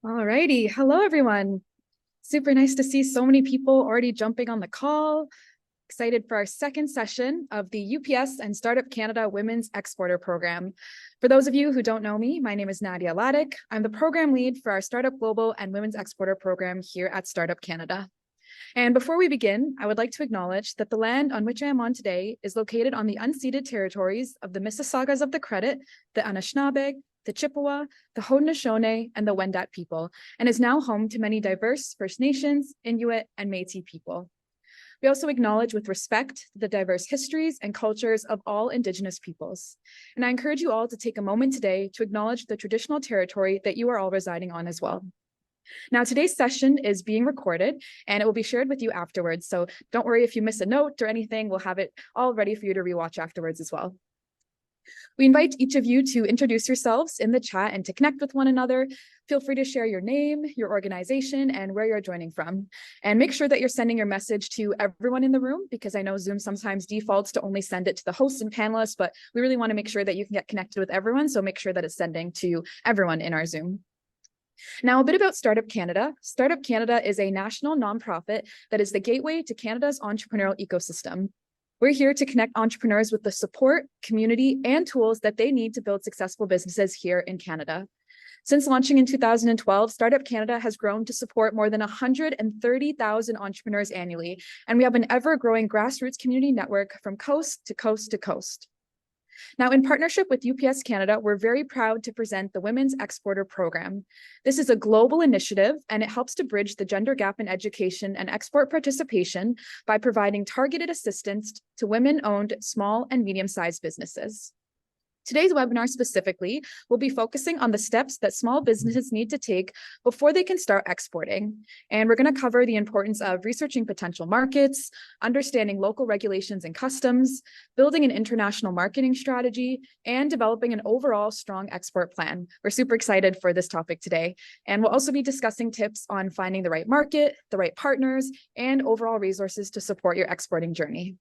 Alrighty. Hello, everyone. Super nice to see so many people already jumping on the call. Excited for our second session of the UPS and Startup Canada Women's Exporter Program. For those of you who don't know me, my name is Nadia Ladek. I'm the program lead for our Startup Global and Women's Exporter Program here at Startup Canada. And before we begin, I would like to acknowledge that the land on which I am on today is located on the unceded territories of the Mississaugas of the Credit, the Anishinaabe, the Chippewa, the Haudenosaunee, and the Wendat people, and is now home to many diverse First Nations, Inuit, and Métis people. We also acknowledge with respect the diverse histories and cultures of all Indigenous peoples. And I encourage you all to take a moment today to acknowledge the traditional territory that you are all residing on as well. Now, today's session is being recorded and it will be shared with you afterwards. So don't worry if you miss a note or anything, we'll have it all ready for you to rewatch afterwards as well. We invite each of you to introduce yourselves in the chat and to connect with one another. Feel free to share your name, your organization, and where you're joining from. And make sure that you're sending your message to everyone in the room, because I know Zoom sometimes defaults to only send it to the hosts and panelists, but we really want to make sure that you can get connected with everyone. So make sure that it's sending to everyone in our Zoom. Now, a bit about Startup Canada. Startup Canada is a national nonprofit that is the gateway to Canada's entrepreneurial ecosystem. We're here to connect entrepreneurs with the support, community, and tools that they need to build successful businesses here in Canada. Since launching in 2012, Startup Canada has grown to support more than 130,000 entrepreneurs annually, and we have an ever-growing grassroots community network from coast to coast to coast. Now, in partnership with UPS Canada, we're very proud to present the Women's Exporter Program. This is a global initiative, and it helps to bridge the gender gap in education and export participation by providing targeted assistance to women-owned small and medium-sized businesses. Today's webinar specifically will be focusing on the steps that small businesses need to take before they can start exporting. And we're going to cover the importance of researching potential markets, understanding local regulations and customs, building an international marketing strategy, and developing an overall strong export plan. We're super excited for this topic today. And we'll also be discussing tips on finding the right market, the right partners, and overall resources to support your exporting journey.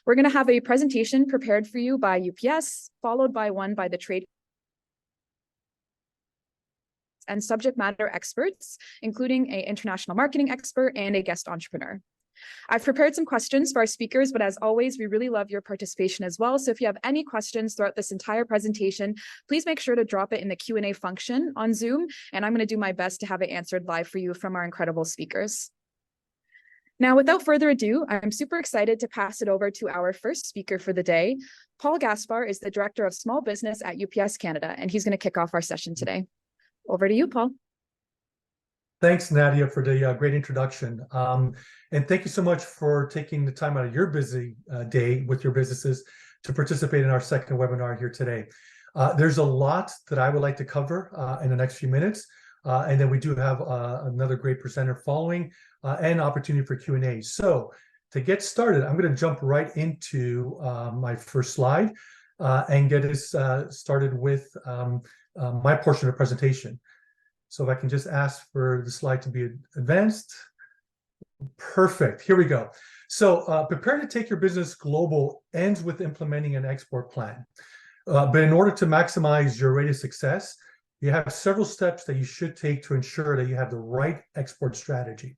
We're going to have a presentation prepared for you by UPS, followed by one by the trade and subject matter experts, including an international marketing expert and a guest entrepreneur. I've prepared some questions for our speakers, but as always, we really love your participation as well. So if you have any questions throughout this entire presentation, please make sure to drop it in the Q&A function on Zoom, and I'm going to do my best to have it answered live for you from our incredible speakers. Now, without further ado, I'm super excited to pass it over to our first speaker for the day. Paul Gaspar is the Director of Small Business at UPS Canada, and he's going to kick off our session today. Over to you, Paul. Thanks, Nadia, for the great introduction. And thank you so much for taking the time out of your busy day with your businesses to participate in our second webinar here today. There's a lot that I would like to cover in the next few minutes. And then we do have another great presenter following and opportunity for Q&A. So to get started, I'm going to jump right into my first slide and get us started with my portion of the presentation. So if I can just ask for the slide to be advanced. Perfect. Here we go. So prepare to take your business global ends with implementing an export plan. But in order to maximize your rate of success, you have several steps that you should take to ensure that you have the right export strategy.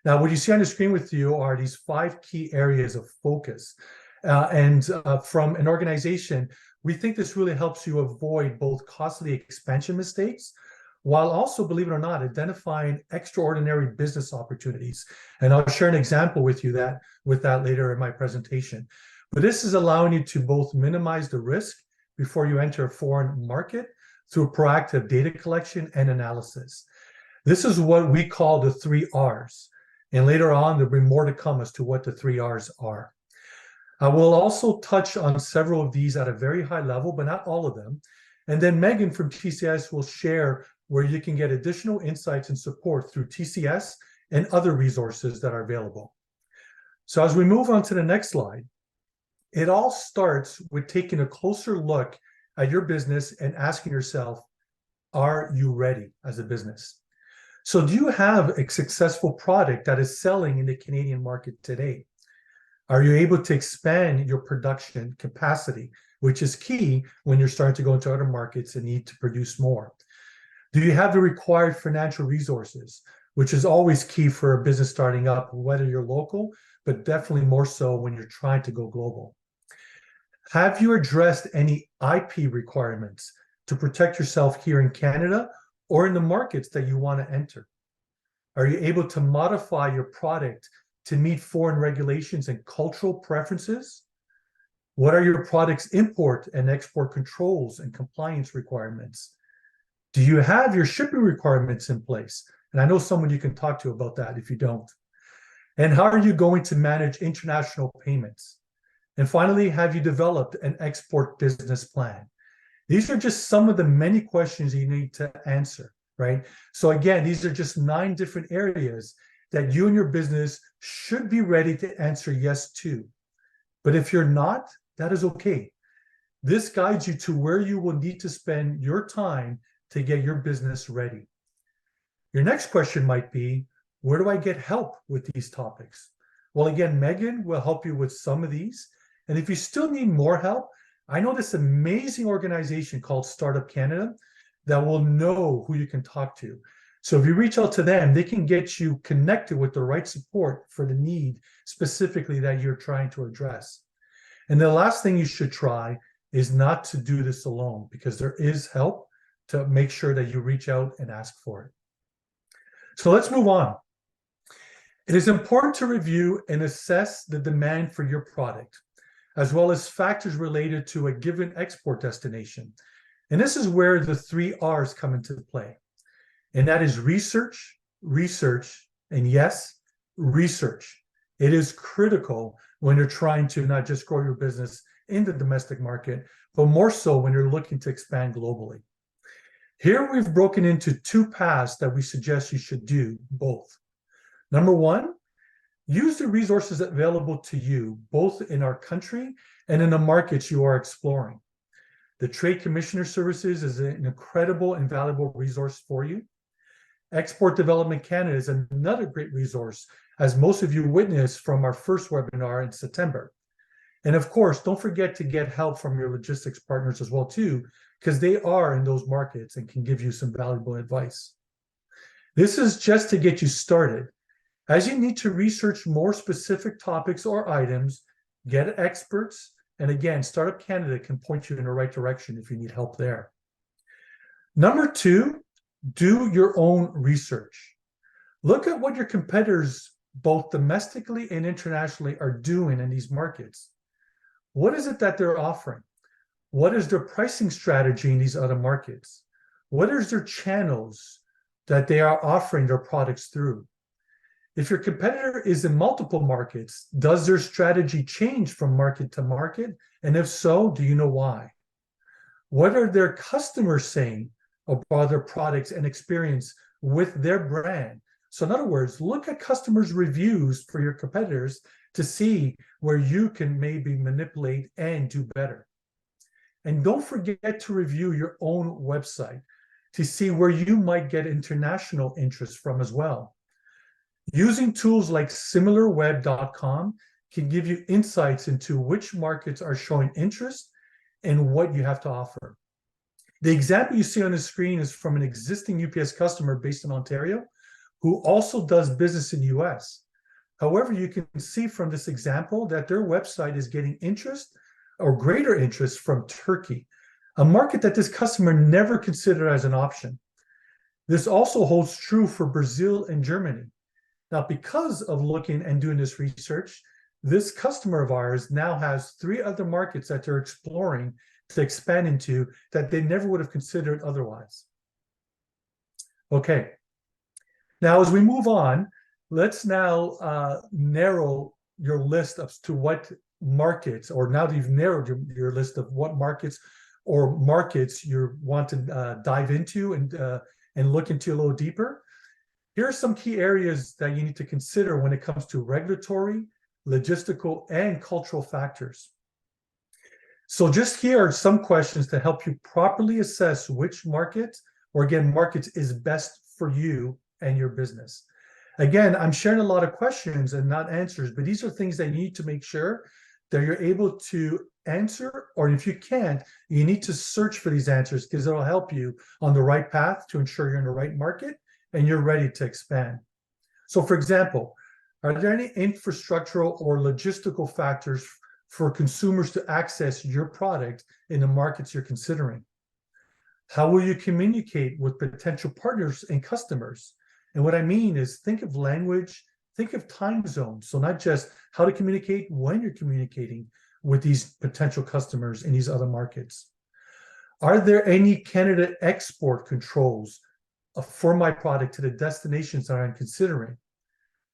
Now, what you see on the screen with you are these 5 key areas of focus. From an organization, we think this really helps you avoid both costly expansion mistakes, while also, believe it or not, identifying extraordinary business opportunities. And I'll share an example with you with that later in my presentation. But this is allowing you to both minimize the risk before you enter a foreign market through proactive data collection and analysis. This is what we call the 3 R's. And later on, there'll be more to come as to what the 3 R's are. I will also touch on several of these at a very high level, but not all of them. And then Megan from TCS will share where you can get additional insights and support through TCS and other resources that are available. So as we move on to the next slide, it all starts with taking a closer look at your business and asking yourself, are you ready as a business? So do you have a successful product that is selling in the Canadian market today? Are you able to expand your production capacity, which is key when you're starting to go into other markets and need to produce more? Do you have the required financial resources, which is always key for a business starting up, whether you're local, but definitely more so when you're trying to go global? Have you addressed any IP requirements to protect yourself here in Canada or in the markets that you want to enter? Are you able to modify your product to meet foreign regulations and cultural preferences? What are your product's import and export controls and compliance requirements? Do you have your shipping requirements in place? And I know someone you can talk to about that if you don't. And how are you going to manage international payments? And finally, have you developed an export business plan? These are just some of the many questions you need to answer, right? So again, these are just 9 different areas that you and your business should be ready to answer yes to. But if you're not, that is okay. This guides you to where you will need to spend your time to get your business ready. Your next question might be, where do I get help with these topics? Well, again, Megan will help you with some of these. And if you still need more help, I know this amazing organization called Startup Canada that will know who you can talk to. So if you reach out to them, they can get you connected with the right support for the need specifically that you're trying to address. And the last thing you should try is not to do this alone, because there is help to make sure that you reach out and ask for it. So let's move on. It is important to review and assess the demand for your product, as well as factors related to a given export destination. And this is where the 3 R's come into play. And that is research, research, and yes, research. It is critical when you're trying to not just grow your business in the domestic market, but more so when you're looking to expand globally. Here we've broken into 2 paths that we suggest you should do both. Number 1, use the resources available to you, both in our country and in the markets you are exploring. The Trade Commissioner Services is an incredible and valuable resource for you. Export Development Canada is another great resource, as most of you witnessed from our first webinar in September. And of course, don't forget to get help from your logistics partners as well too, because they are in those markets and can give you some valuable advice. This is just to get you started. As you need to research more specific topics or items, get experts, and again, Startup Canada can point you in the right direction if you need help there. Number 2, do your own research. Look at what your competitors, both domestically and internationally, are doing in these markets. What is it that they're offering? What is their pricing strategy in these other markets? What is their channels that they are offering their products through? If your competitor is in multiple markets, does their strategy change from market to market? And if so, do you know why? What are their customers saying about their products and experience with their brand? So in other words, look at customers' reviews for your competitors to see where you can maybe manipulate and do better. And don't forget to review your own website to see where you might get international interest from as well. Using tools like similarweb.com can give you insights into which markets are showing interest and what you have to offer. The example you see on the screen is from an existing UPS customer based in Ontario who also does business in the US. However, you can see from this example that their website is getting interest or greater interest from Turkey, a market that this customer never considered as an option. This also holds true for Brazil and Germany. Now, because of looking and doing this research, this customer of ours now has 3 other markets that they're exploring to expand into that they never would have considered otherwise. Okay. Now, as we move on, let's now narrow your list up to what markets, or now that you've narrowed your list of what markets or markets you want to dive into and look into a little deeper. Here are some key areas that you need to consider when it comes to regulatory, logistical, and cultural factors. So just here are some questions to help you properly assess which market, or again, markets is best for you and your business. Again, I'm sharing a lot of questions and not answers, but these are things that you need to make sure that you're able to answer, or if you can't, you need to search for these answers because it'll help you on the right path to ensure you're in the right market and you're ready to expand. So for example, are there any infrastructural or logistical factors for consumers to access your product in the markets you're considering? How will you communicate with potential partners and customers? And what I mean is think of language, think of time zones. So not just how to communicate, when you're communicating with these potential customers in these other markets. Are there any Canada export controls for my product to the destinations that I'm considering?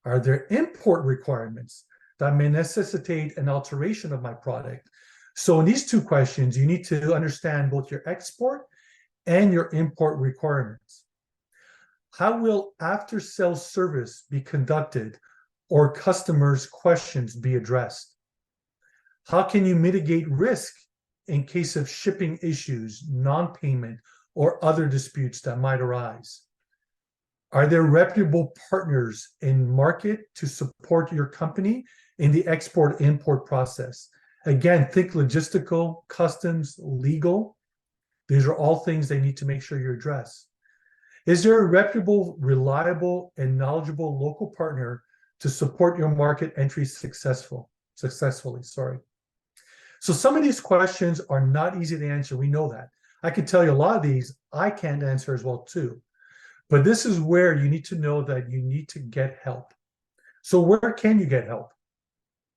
Are there import requirements that may necessitate an alteration of my product? So in these two questions, you need to understand both your export and your import requirements. How will after-sales service be conducted or customers' questions be addressed? How can you mitigate risk in case of shipping issues, non-payment, or other disputes that might arise? Are there reputable partners in market to support your company in the export-import process? Again, think logistical, customs, legal. These are all things they need to make sure you address. Is there a reputable, reliable, and knowledgeable local partner to support your market entry successfully? So some of these questions are not easy to answer. We know that. I can tell you a lot of these I can't answer as well too. But this is where you need to know that you need to get help. So where can you get help?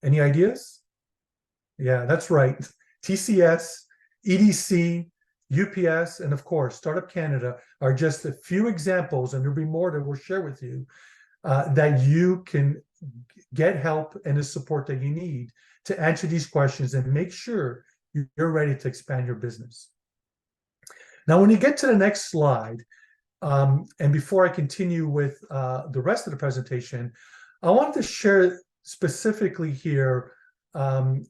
Any ideas? Yeah, that's right. TCS, EDC, UPS, and of course, Startup Canada are just a few examples, and there'll be more that we'll share with you, that you can get help and the support that you need to answer these questions and make sure you're ready to expand your business. Now, when you get to the next slide, and before I continue with the rest of the presentation, I wanted to share specifically here, in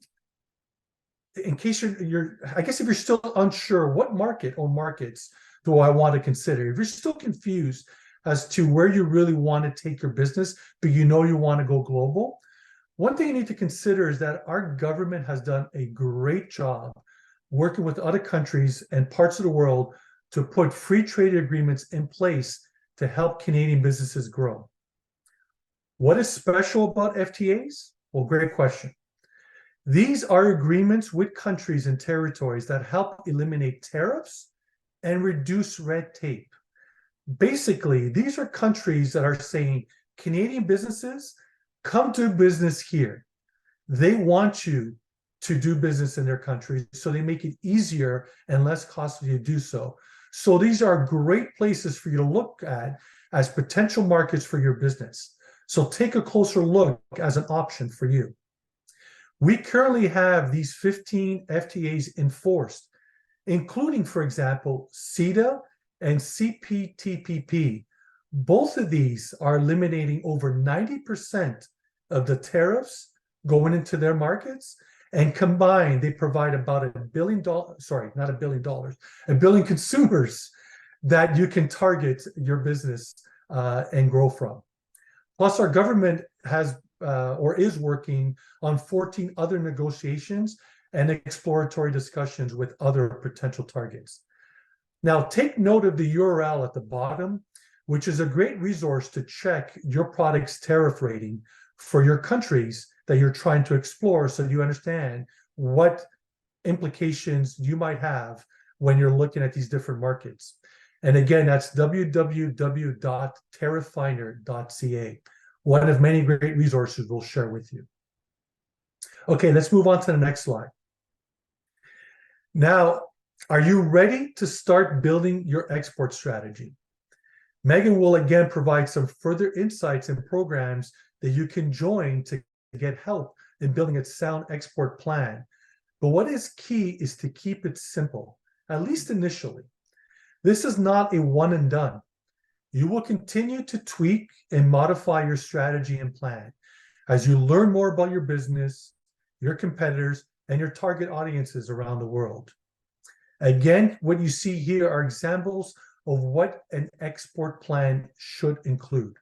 case I guess if you're still unsure, what market or markets do I want to consider? If you're still confused as to where you really want to take your business, but you know you want to go global, one thing you need to consider is that our government has done a great job working with other countries and parts of the world to put free trade agreements in place to help Canadian businesses grow. What is special about FTAs? Well, great question. These are agreements with countries and territories that help eliminate tariffs and reduce red tape. Basically, these are countries that are saying, Canadian businesses, come do business here. They want you to do business in their country, so they make it easier and less costly to do so. So these are great places for you to look at as potential markets for your business. So take a closer look as an option for you. We currently have these 15 FTAs enforced, including, for example, CETA and CPTPP. Both of these are eliminating over 90% of the tariffs going into their markets, and combined, they provide about $1 billion, sorry, not $1 billion, 1 billion consumers that you can target your business and grow from. Plus, our government has or is working on 14 other negotiations and exploratory discussions with other potential targets. Now, take note of the URL at the bottom, which is a great resource to check your product's tariff rating for your countries that you're trying to explore, so you understand what implications you might have when you're looking at these different markets. And again, that's www.tarifffinder.ca. One of many great resources we'll share with you. Okay, let's move on to the next slide. Now, are you ready to start building your export strategy? Megan will again provide some further insights and programs that you can join to get help in building a sound export plan. But what is key is to keep it simple, at least initially. This is not a one and done. You will continue to tweak and modify your strategy and plan as you learn more about your business, your competitors, and your target audiences around the world. Again, what you see here are examples of what an export plan should include.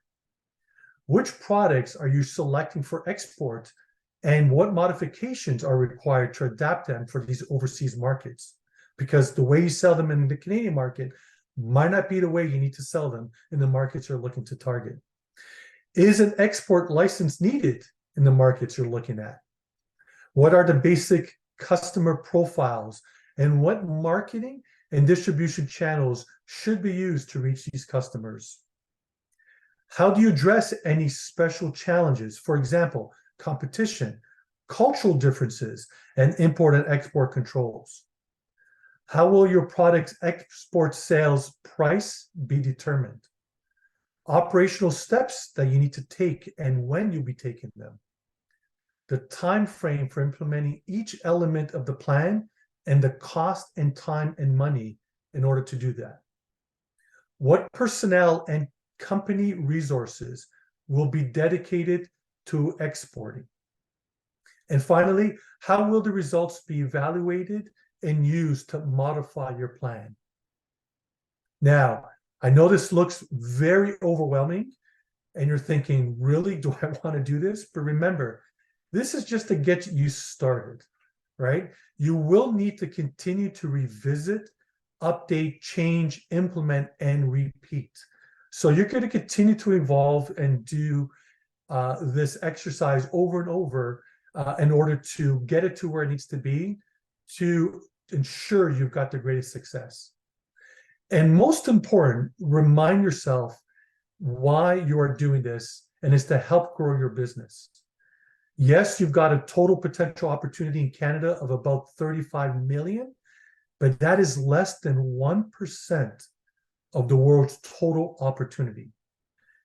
Which products are you selecting for export, and what modifications are required to adapt them for these overseas markets. Because the way you sell them in the Canadian market might not be the way you need to sell them in the markets you're looking to target. Is an export license needed in the markets you're looking at? What are the basic customer profiles, and what marketing and distribution channels should be used to reach these customers? How do you address any special challenges? For example, competition, cultural differences, and import and export controls. How will your product's export sales price be determined? Operational steps that you need to take and when you'll be taking them. The time frame for implementing each element of the plan, and the cost and time and money in order to do that. What personnel and company resources will be dedicated to exporting? And finally, how will the results be evaluated and used to modify your plan? Now, I know this looks very overwhelming, and you're thinking, really, do I want to do this? But remember, this is just to get you started, right? You will need to continue to revisit, update, change, implement, and repeat. So you're going to continue to evolve and do this exercise over and over in order to get it to where it needs to be, to ensure you've got the greatest success. And most important, remind yourself why you are doing this, and it's to help grow your business. Yes, you've got a total potential opportunity in Canada of about 35 million, but that is less than 1% of the world's total opportunity.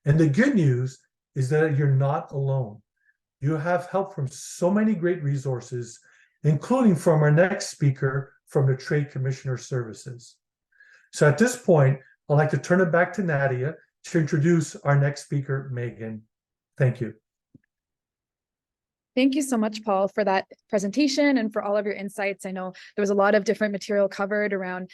And the good news is that you're not alone. You have help from so many great resources, including from our next speaker from the Trade Commissioner Services. So at this point, I'd like to turn it back to Nadia to introduce our next speaker, Megan. Thank you. Thank you so much, Paul, for that presentation and for all of your insights. I know there was a lot of different material covered around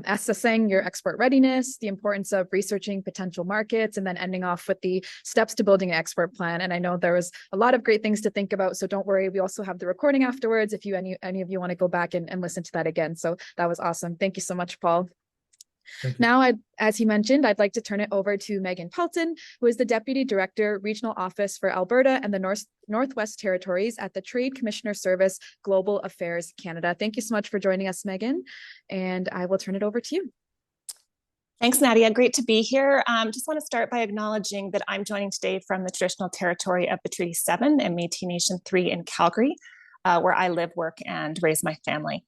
assessing your export readiness, the importance of researching potential markets, and then ending off with the steps to building an export plan. And I know there was a lot of great things to think about, so don't worry. We also have the recording afterwards if any of you want to go back and listen to that again. So that was awesome. Thank you so much, Paul. Now, as he mentioned, I'd like to turn it over to Megan Pelton, who is the Deputy Director, Regional Office for Alberta and the Northwest Territories at the Trade Commissioner Service, Global Affairs Canada. Thank you so much for joining us, Megan, and I will turn it over to you. Thanks, Nadia. Great to be here. Just want to start by acknowledging that I'm joining today from the traditional territory of the Treaty 7 and Métis Nation 3 in Calgary, where I live, work, and raise my family.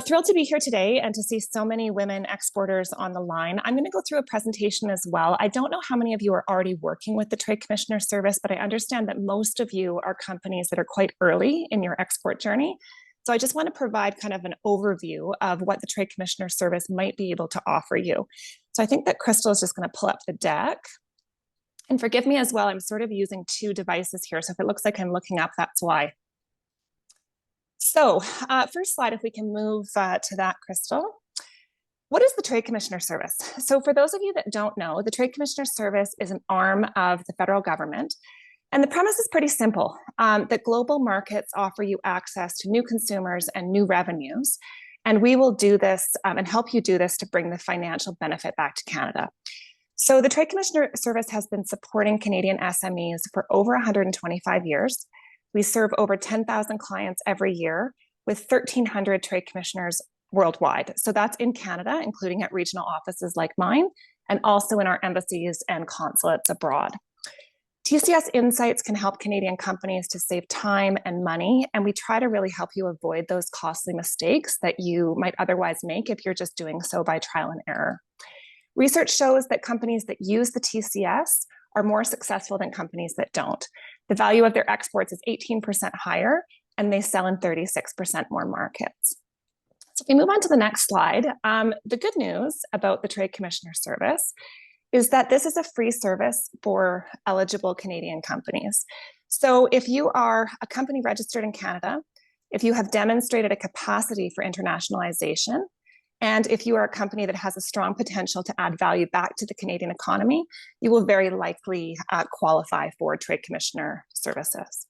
Thrilled to be here today and to see so many women exporters on the line. I'm going to go through a presentation as well. I don't know how many of you are already working with the Trade Commissioner Service, but I understand that most of you are companies that are quite early in your export journey. So I just want to provide kind of an overview of what the Trade Commissioner Service might be able to offer you. So I think that Crystal is just going to pull up the deck. And forgive me as well, I'm sort of using two devices here. So if it looks like I'm looking up, that's why. So first slide, if we can move to that, Crystal. What is the Trade Commissioner Service? So for those of you that don't know, the Trade Commissioner Service is an arm of the federal government. And the premise is pretty simple, that global markets offer you access to new consumers and new revenues. And we will do this and help you do this to bring the financial benefit back to Canada. So the Trade Commissioner Service has been supporting Canadian SMEs for over 125 years. We serve over 10,000 clients every year with 1,300 trade commissioners worldwide. So that's in Canada, including at regional offices like mine, and also in our embassies and consulates abroad. TCS Insights can help Canadian companies to save time and money, and we try to really help you avoid those costly mistakes that you might otherwise make if you're just doing so by trial and error. Research shows that companies that use the TCS are more successful than companies that don't. The value of their exports is 18% higher, and they sell in 36% more markets. So if we move on to the next slide, the good news about the Trade Commissioner Service is that this is a free service for eligible Canadian companies. So if you are a company registered in Canada, if you have demonstrated a capacity for internationalization, and if you are a company that has a strong potential to add value back to the Canadian economy, you will very likely qualify for Trade Commissioner services.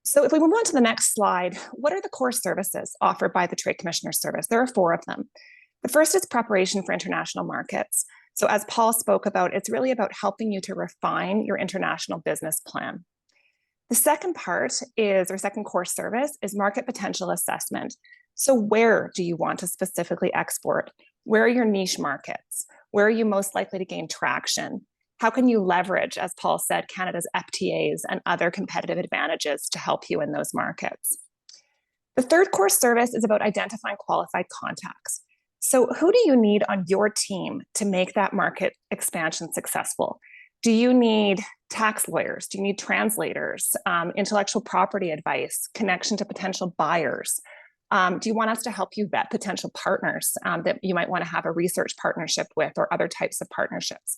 So if we move on to the next slide, what are the core services offered by the Trade Commissioner Service? There are 4 of them. The first is preparation for international markets. So as Paul spoke about, it's really about helping you to refine your international business plan. The second part is, or second core service, is market potential assessment. So where do you want to specifically export? Where are your niche markets? Where are you most likely to gain traction? How can you leverage, as Paul said, Canada's FTAs and other competitive advantages to help you in those markets? The third core service is about identifying qualified contacts. So who do you need on your team to make that market expansion successful? Do you need tax lawyers? Do you need translators, intellectual property advice, connection to potential buyers? Do you want us to help you vet potential partners that you might want to have a research partnership with or other types of partnerships?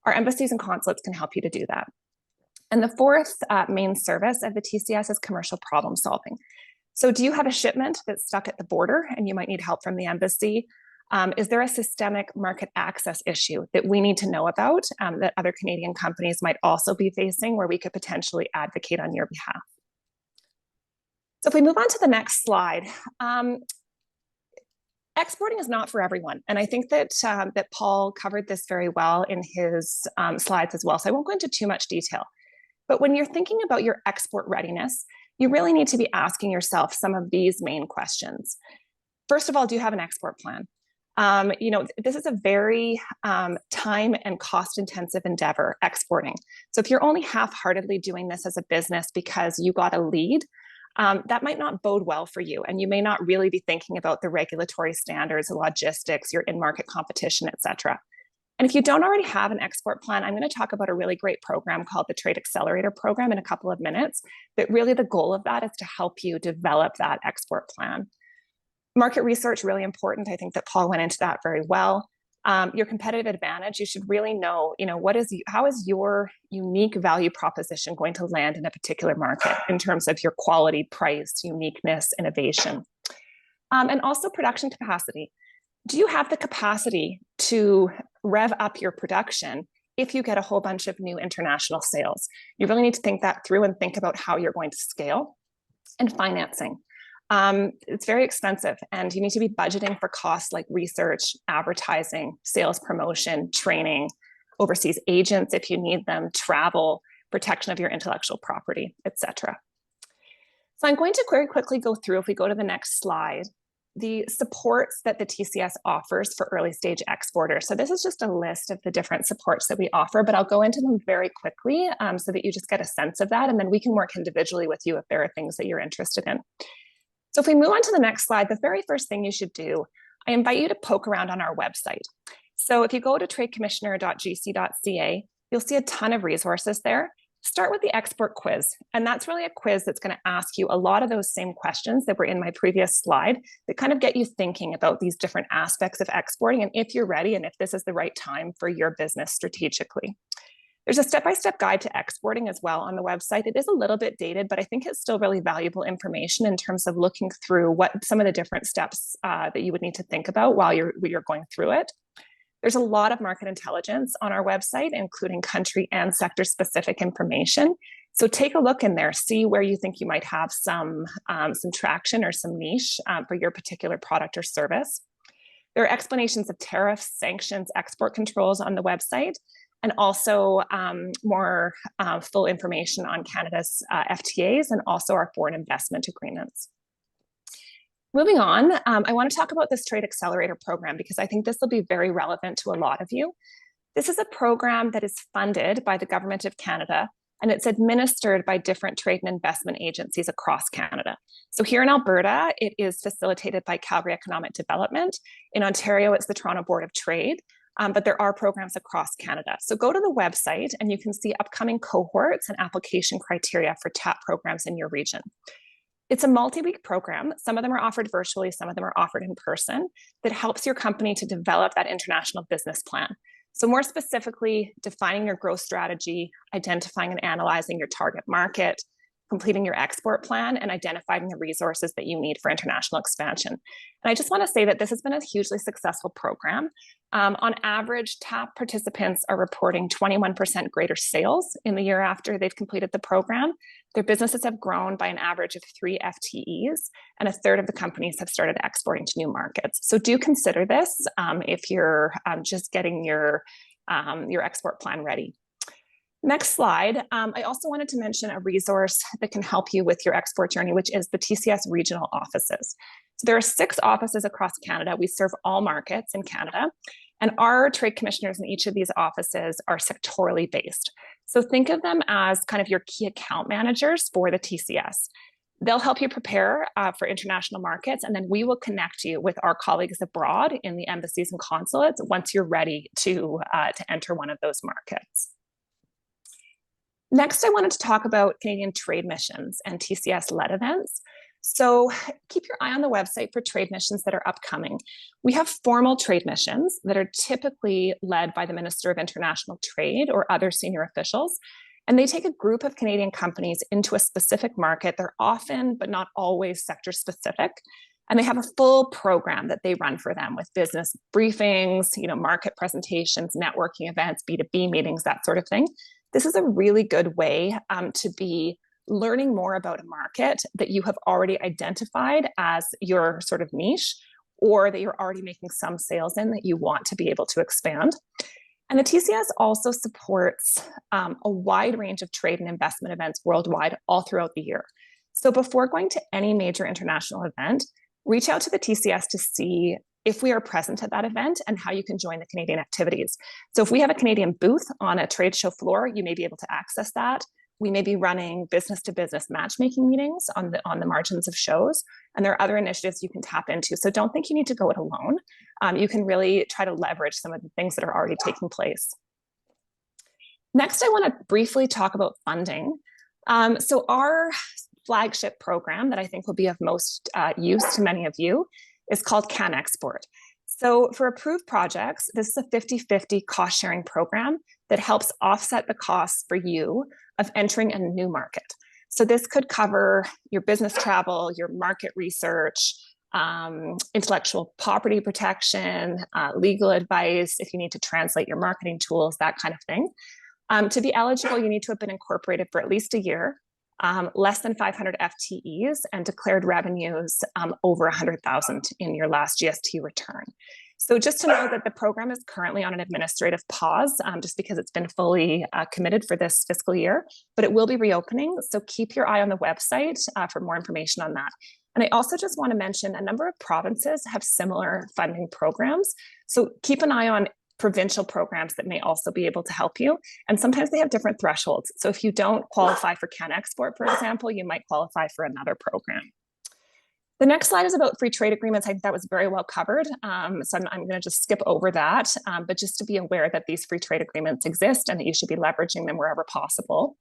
Our embassies and consulates can help you to do that. And the fourth main service of the TCS is commercial problem solving. So do you have a shipment that's stuck at the border and you might need help from the embassy? Is there a systemic market access issue that we need to know about that other Canadian companies might also be facing where we could potentially advocate on your behalf? So if we move on to the next slide, exporting is not for everyone. And I think that, that Paul covered this very well in his slides as well. So I won't go into too much detail. But when you're thinking about your export readiness, you really need to be asking yourself some of these main questions. First of all, do you have an export plan? You know, this is a very time and cost intensive endeavor, exporting. So if you're only half-heartedly doing this as a business because you got a lead, that might not bode well for you. And you may not really be thinking about the regulatory standards, the logistics, your in-market competition, et cetera. And if you don't already have an export plan, I'm going to talk about a really great program called the Trade Accelerator Program in a couple of minutes. But really the goal of that is to help you develop that export plan. Market research, really important. I think that Paul went into that very well. Your competitive advantage, you should really know, how is your unique value proposition going to land in a particular market in terms of your quality, price, uniqueness, innovation, and also production capacity. Do you have the capacity to rev up your production if you get a whole bunch of new international sales? You really need to think that through and think about how you're going to scale. And financing. It's very expensive and you need to be budgeting for costs like research, advertising, sales promotion, training, overseas agents if you need them, travel, protection of your intellectual property, etc. So I'm going to very quickly go through, if we go to the next slide, the supports that the TCS offers for early stage exporters. So this is just a list of the different supports that we offer, but I'll go into them very quickly so that you just get a sense of that. And then we can work individually with you if there are things that you're interested in. So if we move on to the next slide, the very first thing you should do, I invite you to poke around on our website. So if you go to tradecommissioner.gc.ca, you'll see a ton of resources there. Start with the export quiz. And that's really a quiz that's going to ask you a lot of those same questions that were in my previous slide that kind of get you thinking about these different aspects of exporting and if you're ready and if this is the right time for your business strategically. There's a step-by-step guide to exporting as well on the website. It is a little bit dated, but I think it's still really valuable information in terms of looking through what some of the different steps that you would need to think about while you're going through it. There's a lot of market intelligence on our website, including country and sector-specific information. So take a look in there, see where you think you might have some traction or some niche for your particular product or service. There are explanations of tariffs, sanctions, export controls on the website, and also more full information on Canada's FTAs and also our foreign investment agreements. Moving on, I want to talk about this Trade Accelerator Program because I think this will be very relevant to a lot of you. This is a program that is funded by the Government of Canada and it's administered by different trade and investment agencies across Canada. So here in Alberta, it is facilitated by Calgary Economic Development. In Ontario, it's the Toronto Board of Trade, but there are programs across Canada. So go to the website and you can see upcoming cohorts and application criteria for TAP programs in your region. It's a multi-week program. Some of them are offered virtually, some of them are offered in person, that helps your company to develop that international business plan. So more specifically, defining your growth strategy, identifying and analyzing your target market, completing your export plan, and identifying the resources that you need for international expansion. And I just want to say that this has been a hugely successful program. On average, TAP participants are reporting 21% greater sales in the year after they've completed the program. Their businesses have grown by an average of 3 FTEs, and a third of the companies have started exporting to new markets. So do consider this if you're just getting your export plan ready. Next slide. I also wanted to mention a resource that can help you with your export journey, which is the TCS regional offices. So there are 6 offices across Canada. We serve all markets in Canada, and our trade commissioners in each of these offices are sectorally based. So think of them as kind of your key account managers for the TCS. They'll help you prepare for international markets, and then we will connect you with our colleagues abroad in the embassies and consulates once you're ready to enter one of those markets. Next, I wanted to talk about Canadian trade missions and TCS-led events. So keep your eye on the website for trade missions that are upcoming. We have formal trade missions that are typically led by the Minister of International Trade or other senior officials, and they take a group of Canadian companies into a specific market. They're often, but not always, sector specific, and they have a full program that they run for them with business briefings, market presentations, networking events, B2B meetings, that sort of thing. This is a really good way to be learning more about a market that you have already identified as your sort of niche, or that you're already making some sales in that you want to be able to expand. And the TCS also supports a wide range of trade and investment events worldwide all throughout the year. So before going to any major international event, reach out to the TCS to see if we are present at that event and how you can join the Canadian activities. So if we have a Canadian booth on a trade show floor, you may be able to access that. We may be running business-to-business matchmaking meetings on the margins of shows, and there are other initiatives you can tap into. So don't think you need to go it alone. You can really try to leverage some of the things that are already taking place. Next, I want to briefly talk about funding. So our flagship program that I think will be of most use to many of you is called CanExport. So for approved projects, this is a 50-50 cost sharing program that helps offset the costs for you of entering a new market. So this could cover your business travel, your market research, intellectual property protection, legal advice, if you need to translate your marketing tools, that kind of thing. To be eligible, you need to have been incorporated for at least a year, less than 500 FTEs, and declared revenues over 100,000 in your last GST return. So just to know that the program is currently on an administrative pause, just because it's been fully committed for this fiscal year, but it will be reopening. So keep your eye on the website for more information on that. And I also just want to mention a number of provinces have similar funding programs. So keep an eye on provincial programs that may also be able to help you. And sometimes they have different thresholds. So if you don't qualify for CanExport, for example, you might qualify for another program. The next slide is about free trade agreements. I think that was very well covered. So I'm going to just skip over that, but just to be aware that these free trade agreements exist and that you should be leveraging them wherever possible.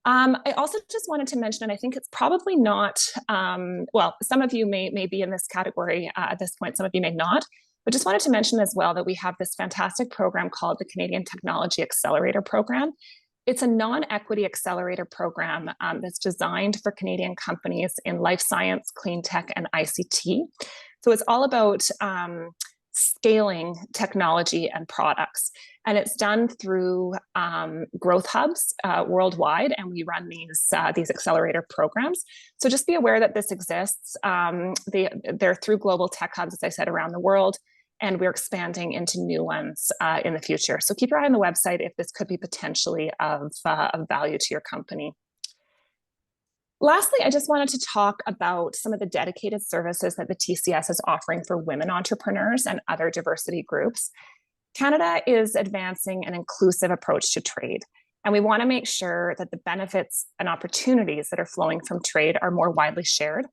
I also just wanted to mention, and I think it's probably not, well, some of you may be in this category at this point, some of you may not, but just wanted to mention as well that we have this fantastic program called the Canadian Technology Accelerator Program. It's a non-equity accelerator program that's designed for Canadian companies in life science, clean tech, and ICT. So it's all about scaling technology and products. And it's done through growth hubs worldwide, and we run these accelerator programs. So just be aware that this exists. They're through global tech hubs, as I said, around the world, and we're expanding into new ones in the future. So keep your eye on the website if this could be potentially of value to your company. Lastly, I just wanted to talk about some of the dedicated services that the TCS is offering for women entrepreneurs and other diversity groups. Canada is advancing an inclusive approach to trade, and we want to make sure that the benefits and opportunities that are flowing from trade are more widely shared.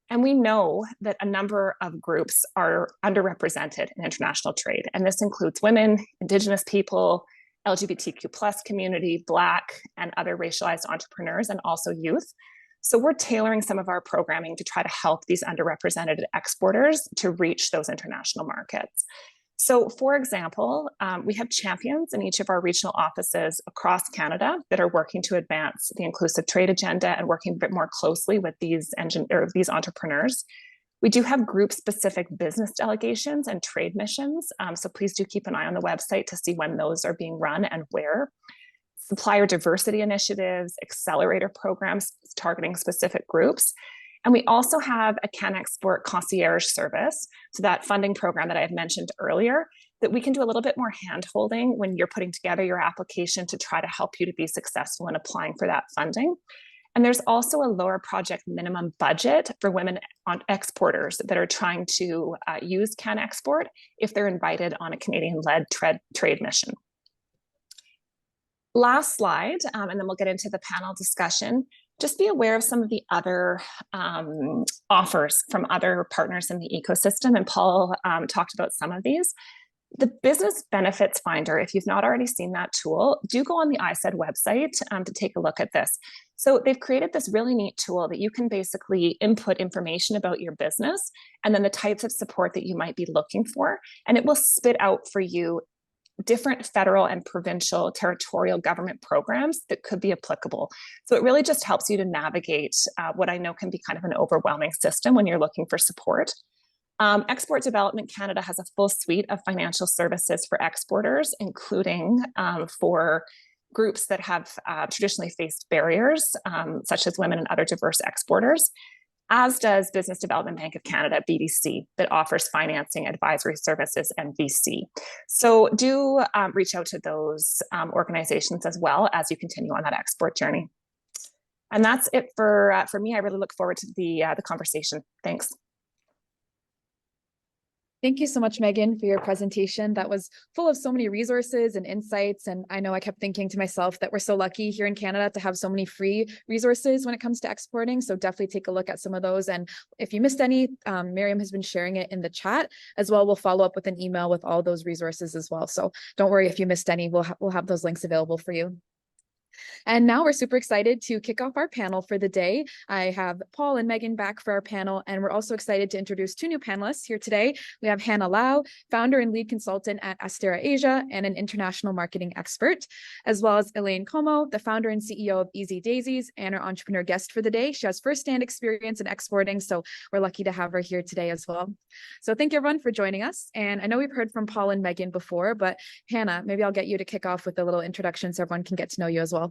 And we know that a number of groups are underrepresented in international trade, and this includes women, Indigenous people, LGBTQ+ community, Black, and other racialized entrepreneurs, and also youth. So we're tailoring some of our programming to try to help these underrepresented exporters to reach those international markets. So for example, we have champions in each of our regional offices across Canada that are working to advance the inclusive trade agenda and working a bit more closely with these entrepreneurs. We do have group-specific business delegations and trade missions, so please do keep an eye on the website to see when those are being run and where. Supplier diversity initiatives, accelerator programs targeting specific groups. And we also have a CanExport concierge service, so that funding program that I had mentioned earlier, that we can do a little bit more hand-holding when you're putting together your application to try to help you to be successful in applying for that funding. And there's also a lower project minimum budget for women exporters that are trying to use CanExport if they're invited on a Canadian-led trade mission. Last slide, and then we'll get into the panel discussion. Just be aware of some of the other offers from other partners in the ecosystem, and Paul talked about some of these. The Business Benefits Finder, if you've not already seen that tool, do go on the ISED website to take a look at this. So they've created this really neat tool that you can basically input information about your business and then the types of support that you might be looking for, and it will spit out for you different federal and provincial territorial government programs that could be applicable. So it really just helps you to navigate what I know can be kind of an overwhelming system when you're looking for support. Export Development Canada has a full suite of financial services for exporters, including for groups that have traditionally faced barriers, such as women and other diverse exporters, as does Business Development Bank of Canada, BDC, that offers financing, advisory services, and VC. So do reach out to those organizations as well as you continue on that export journey. And that's it for me. I really look forward to the conversation. Thanks. Thank you so much, Megan, for your presentation. That was full of so many resources and insights. And I know I kept thinking to myself that we're so lucky here in Canada to have so many free resources when it comes to exporting. So definitely take a look at some of those. And if you missed any, Miriam has been sharing it in the chat as well. We'll follow up with an email with all those resources as well. So don't worry if you missed any, we'll have those links available for you. And now we're super excited to kick off our panel for the day. I have Paul and Megan back for our panel, and we're also excited to introduce two new panelists here today. We have Hannah Lau, founder and lead consultant at Astera Asia and an international marketing expert, as well as Elaine Como, the founder and CEO of Easy Daisies and our entrepreneur guest for the day. She has firsthand experience in exporting, so we're lucky to have her here today as well. So thank you everyone for joining us. And I know we've heard from Paul and Megan before, but Hannah, maybe I'll get you to kick off with a little introduction so everyone can get to know you as well.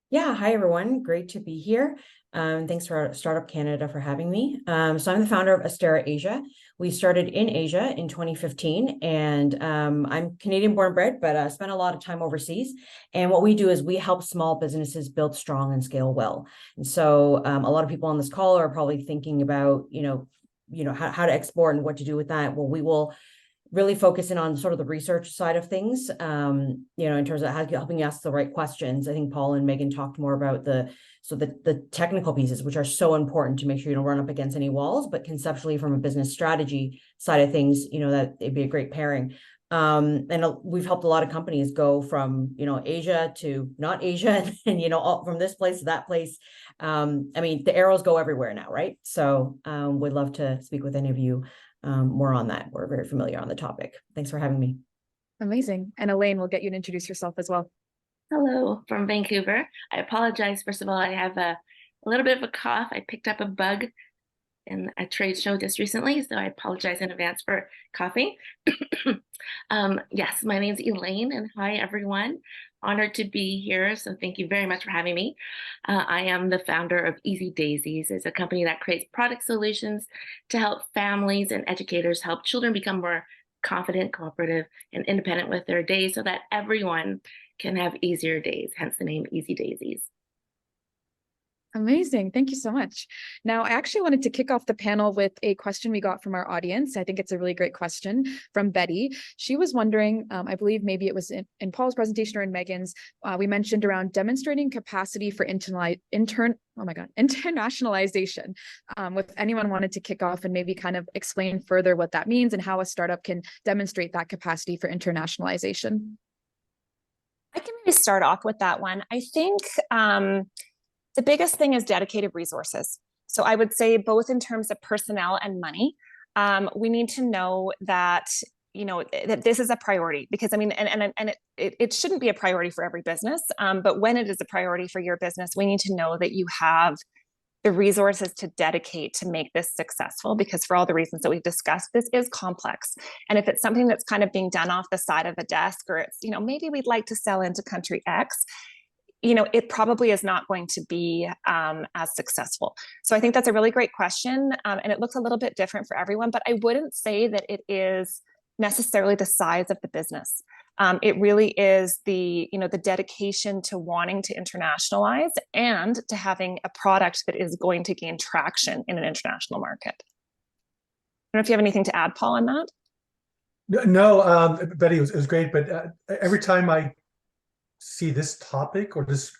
Yeah, hi everyone. Great to be here. Thanks for Startup Canada for having me. So I'm the founder of Astera Asia. We started in Asia in 2015, and I'm Canadian born and bred, but I spent a lot of time overseas. And what we do is we help small businesses build strong and scale well. And so a lot of people on this call are probably thinking about, how to export and what to do with that. Well, we will really focusing on sort of the research side of things, in terms of helping you ask the right questions. I think Paul and Megan talked more about the technical pieces, which are so important to make sure you don't run up against any walls, but conceptually from a business strategy side of things, that it'd be a great pairing. And we've helped a lot of companies go from, Asia to not Asia and, all from this place to that place. The arrows go everywhere now, right? So we'd love to speak with any of you more on that. We're very familiar on the topic. Thanks for having me. Amazing. And Elaine, we'll get you to introduce yourself as well. Hello from Vancouver. I apologize. First of all, I have a little bit of a cough. I picked up a bug in a trade show just recently, so I apologize in advance for coughing. Yes, my name is Elaine, and hi everyone. Honored to be here, so thank you very much for having me. I am the founder of Easy Daisies. It's a company that creates product solutions to help families and educators help children become more confident, cooperative, and independent with their days so that everyone can have easier days, hence the name Easy Daisies. Amazing. Thank you so much. Now, I actually wanted to kick off the panel with a question we got from our audience. I think it's a really great question from Betty. She was wondering, I believe maybe it was in Paul's presentation or in Megan's, we mentioned around demonstrating capacity for internationalization. If anyone wanted to kick off and maybe kind of explain further what that means and how a startup can demonstrate that capacity for internationalization. I can maybe start off with that one. I think the biggest thing is dedicated resources. So I would say both in terms of personnel and money, we need to know that that this is a priority, because I mean, and it shouldn't be a priority for every business. But when it is a priority for your business, we need to know that you have the resources to dedicate to make this successful, because for all the reasons that we've discussed, this is complex. And if it's something that's kind of being done off the side of a desk, or it's, maybe we'd like to sell into country X, it probably is not going to be as successful. So I think that's a really great question. And it looks a little bit different for everyone, but I wouldn't say that it is necessarily the size of the business. It really is the dedication to wanting to internationalize and to having a product that is going to gain traction in an international market. I don't know if you have anything to add, Paul, on that. No, Betty, it was great. But every time I see this topic or this,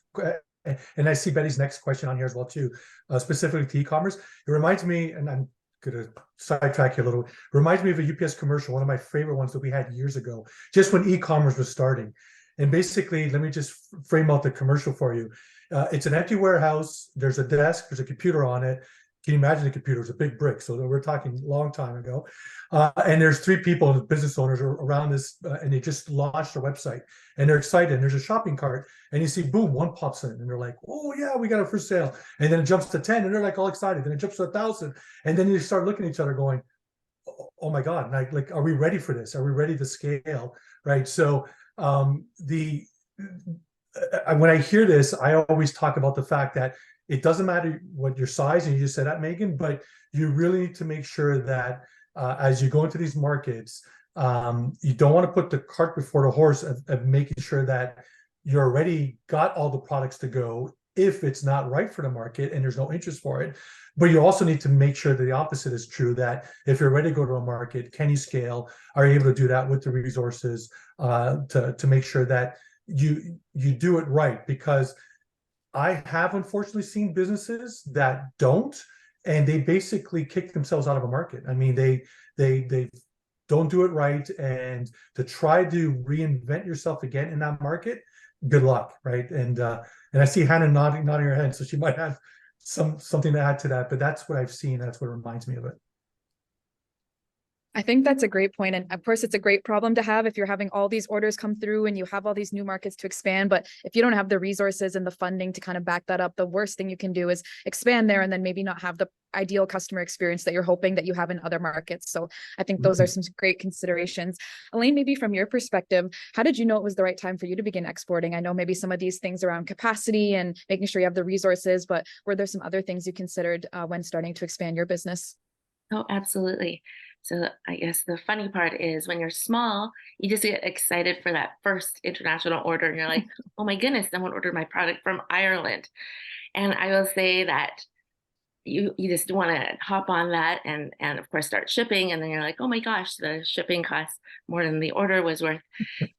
and I see Betty's next question on here as well too, specifically to e-commerce, it reminds me, and I'm going to sidetrack you a little, reminds me of a UPS commercial, one of my favorite ones that we had years ago, just when e-commerce was starting. And basically, let me just frame out the commercial for you. It's an empty warehouse. There's a desk, there's a computer on it. Can you imagine the computer? It's a big brick. So we're talking a long time ago. And there's 3 people, business owners around this, and they just launched their website and they're excited. And there's a shopping cart and you see, boom, 1 pops in and they're like, oh yeah, we got it for sale. And then it jumps to 10 and they're like all excited. Then it jumps to 1,000. And then you start looking at each other going, oh my God, like, are we ready for this? Are we ready to scale? Right. So when I hear this, I always talk about the fact that it doesn't matter what your size, and you just said that, Megan, but you really need to make sure that as you go into these markets, you don't want to put the cart before the horse of making sure that you already got all the products to go if it's not right for the market and there's no interest for it. But you also need to make sure that the opposite is true, that if you're ready to go to a market, can you scale? Are you able to do that with the resources to make sure that you do it right? Because I have unfortunately seen businesses that don't, and they basically kick themselves out of a market. I mean, they don't do it right, and to try to reinvent yourself again in that market, good luck, right? And I see Hannah nodding her head, so she might have something to add to that. But that's what I've seen. That's what reminds me of it. I think that's a great point. And of course, it's a great problem to have if you're having all these orders come through and you have all these new markets to expand. But if you don't have the resources and the funding to kind of back that up, the worst thing you can do is expand there and then maybe not have the ideal customer experience that you're hoping that you have in other markets. So I think those are some great considerations. Elaine, maybe from your perspective, how did you know it was the right time for you to begin exporting? I know maybe some of these things around capacity and making sure you have the resources, but were there some other things you considered when starting to expand your business? Oh, absolutely. So I guess the funny part is when you're small, you just get excited for that first international order. And you're like, oh my goodness, someone ordered my product from Ireland. And I will say that you just want to hop on that and of course start shipping. And then you're like, oh my gosh, the shipping costs more than the order was worth.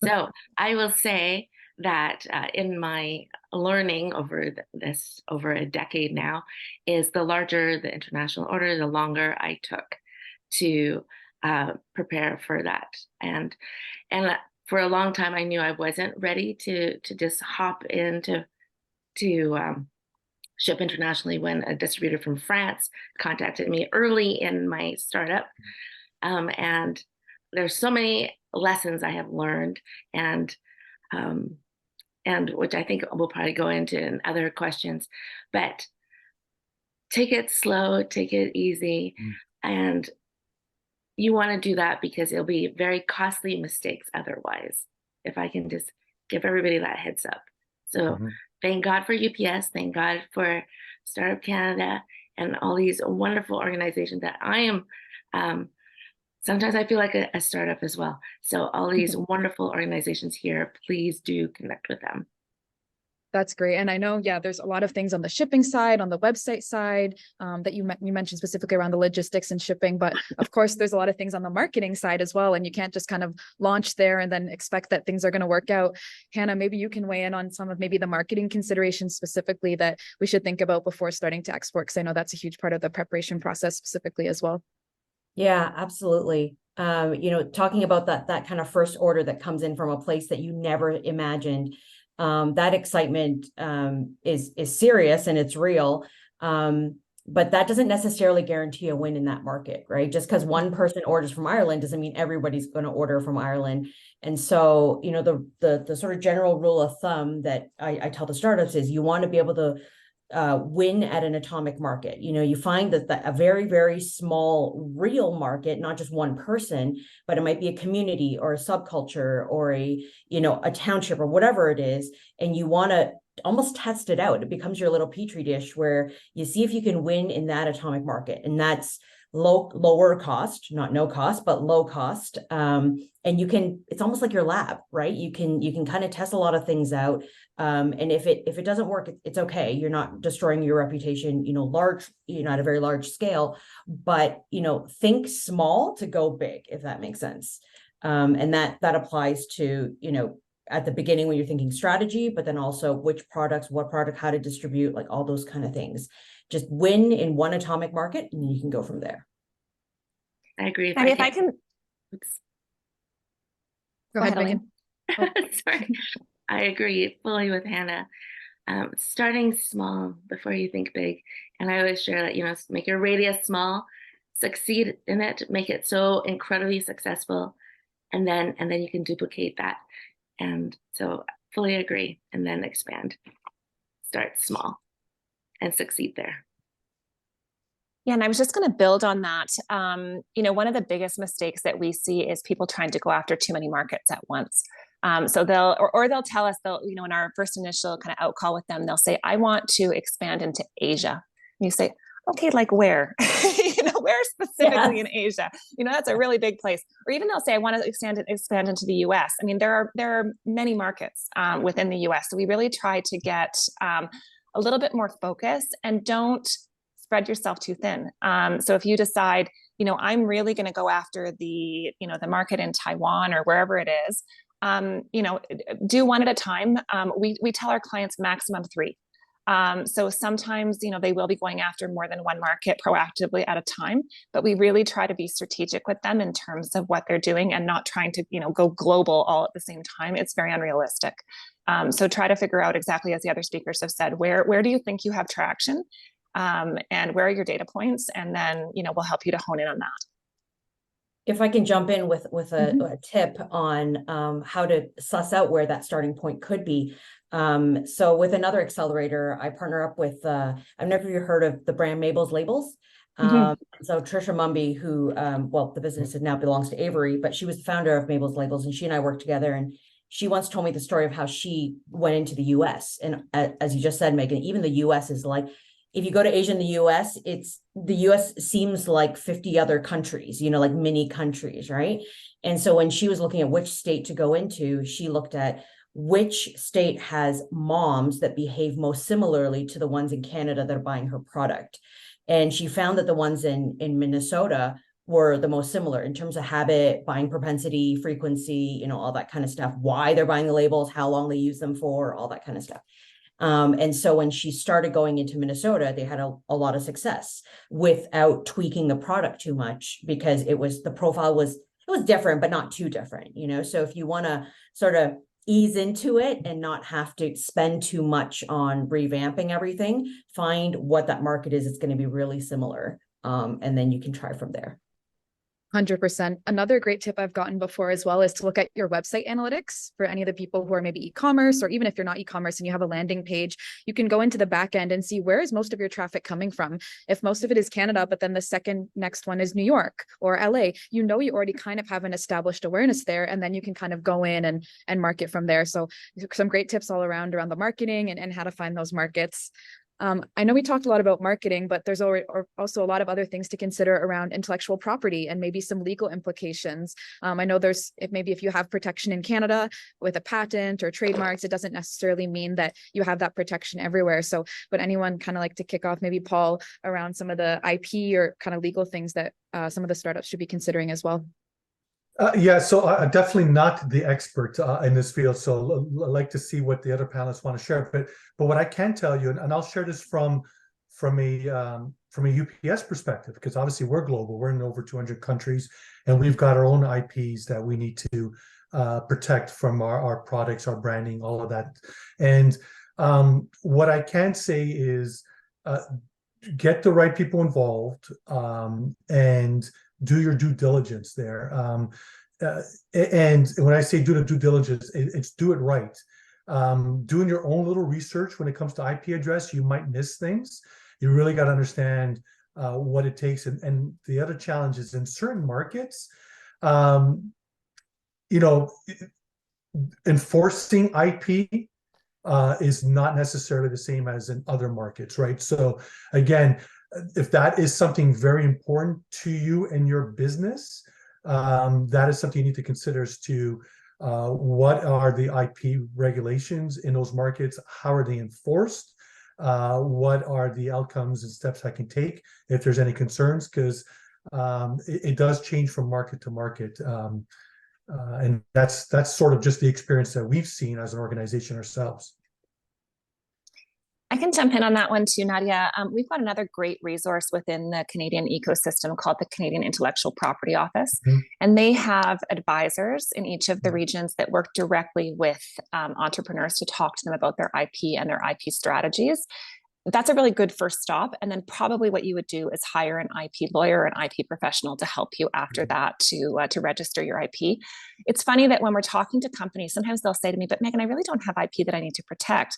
So I will say that in my learning over a decade now, is the larger the international order, the longer I took to prepare for that. And for a long time, I knew I wasn't ready to just hop in to ship internationally when a distributor from France contacted me early in my startup. And there's so many lessons I have learned, and which I think we'll probably go into in other questions, but take it slow, take it easy. And you want to do that because it'll be very costly mistakes otherwise, if I can just give everybody that heads up. So thank God for UPS, thank God for Startup Canada and all these wonderful organizations that I am, sometimes I feel like a startup as well. So all these wonderful organizations here, please do connect with them. That's great. And I know, yeah, there's a lot of things on the shipping side, on the website side, that you mentioned specifically around the logistics and shipping, but of course there's a lot of things on the marketing side as well. And you can't just kind of launch there and then expect that things are going to work out. Hannah, maybe you can weigh in on some of maybe the marketing considerations specifically that we should think about before starting to export, because I know that's a huge part of the preparation process specifically as well. Yeah, absolutely. Talking about that kind of first order that comes in from a place that you never imagined, that excitement is serious and it's real. But that doesn't necessarily guarantee a win in that market, right? Just because one person orders from Ireland doesn't mean everybody's going to order from Ireland. And so, you know, the sort of general rule of thumb that I tell the startups is you want to be able to win at an atomic market. You know, you find that a very, very small real market, not just one person, but it might be a community or a subculture or a, you know, a township or whatever it is. And you want to almost test it out. It becomes your little petri dish where you see if you can win in that atomic market. And that's lower cost, not no cost, but low cost. And you can, it's almost like your lab, right? You can kind of test a lot of things out. And if it doesn't work, it's okay. You're not destroying your reputation, you know, at a very large scale, but, you know, think small to go big, if that makes sense. And that applies to, you know, at the beginning when you're thinking strategy, but then also which products, what product, how to distribute, like all those kind of things. Just win in one atomic market and then you can go from there. I agree. I mean, if I can, Oops. Go ahead, Elaine. Megan. Sorry. I agree fully with Hannah. Starting small before you think big. And I always share that, you know, make your radius small, succeed in it, make it so incredibly successful. And then you can duplicate that. And so fully agree, and then expand. Start small and succeed there. Yeah, and I was just going to build on that. You know, one of the biggest mistakes that we see is people trying to go after too many markets at once. So they'll tell us, you know, in our first initial kind of out call with them, they'll say, I want to expand into Asia. And you say, okay, like where? You know, where specifically in Asia? You know, that's a really big place. Or even they'll say, I want to expand into the US. I mean, there are many markets within the US. So we really try to get a little bit more focused and don't spread yourself too thin. So if you decide, you know, I'm really going to go after the market in Taiwan or wherever it is, you know, do one at a time. We tell our clients maximum 3. So sometimes, you know, they will be going after more than one market proactively at a time, but we really try to be strategic with them in terms of what they're doing and not trying to, you know, go global all at the same time. It's very unrealistic. So try to figure out exactly, as the other speakers have said, where do you think you have traction, and where are your data points? And then, you know, we'll help you to hone in on that. If I can jump in with a tip on how to suss out where that starting point could be. So with another accelerator, I partner up with, I've never heard of the brand Mabel's Labels. So Trisha Mumby, who, well, the business now belongs to Avery, but she was the founder of Mabel's Labels, and she and I worked together. And she once told me the story of how she went into the US. And as you just said, Megan, even the US is like, if you go to Asia and the US, the US seems like 50 other countries, you know, like mini countries, right? And so when she was looking at which state to go into, she looked at which state has moms that behave most similarly to the ones in Canada that are buying her product. And she found that the ones in Minnesota were the most similar in terms of habit, buying propensity, frequency, you know, all that kind of stuff, why they're buying the labels, how long they use them for, all that kind of stuff. And so when she started going into Minnesota, they had a lot of success without tweaking the product too much, because the profile was different, but not too different, you know? So if you want to sort of ease into it and not have to spend too much on revamping everything, find what that market is. It's going to be really similar. And then you can try from there. 100%. Another great tip I've gotten before as well is to look at your website analytics for any of the people who are maybe e-commerce, or even if you're not e-commerce and you have a landing page, you can go into the back end and see where is most of your traffic coming from. If most of it is Canada, but then the second next one is New York or LA, you know, you already kind of have an established awareness there, and then you can kind of go in and market from there. So some great tips all around the marketing and how to find those markets. I know we talked a lot about marketing, but there's also a lot of other things to consider around intellectual property and maybe some legal implications. I know if you have protection in Canada with a patent or trademarks, it doesn't necessarily mean that you have that protection everywhere. So, but anyone kind of like to kick off, maybe Paul, around some of the IP or kind of legal things that some of the startups should be considering as well? Yeah, so I'm definitely not the expert in this field, so I'd like to see what the other panelists want to share. But what I can tell you, and I'll share this from a UPS perspective, because obviously we're global, we're in over 200 countries, and we've got our own IPs that we need to protect from our products, our branding, all of that. And what I can say is get the right people involved, and do your due diligence there. And when I say do the due diligence, it's do it right. Doing your own little research when it comes to IP address, you might miss things. You really got to understand what it takes. And the other challenge is in certain markets, you know, enforcing IP is not necessarily the same as in other markets, right? So again, if that is something very important to you and your business, that is something you need to consider as to what are the IP regulations in those markets, how are they enforced, what are the outcomes and steps I can take if there's any concerns, because it does change from market to market. And that's sort of just the experience that we've seen as an organization ourselves. I can jump in on that one too, Nadia. We've got another great resource within the Canadian ecosystem called the Canadian Intellectual Property Office. Mm-hmm. And they have advisors in each of the regions that work directly with entrepreneurs to talk to them about their IP and their IP strategies. That's a really good first stop. And then probably what you would do is hire an IP lawyer, an IP professional to help you after that to register your IP. It's funny that when we're talking to companies, sometimes they'll say to me, but Megan, I really don't have IP that I need to protect.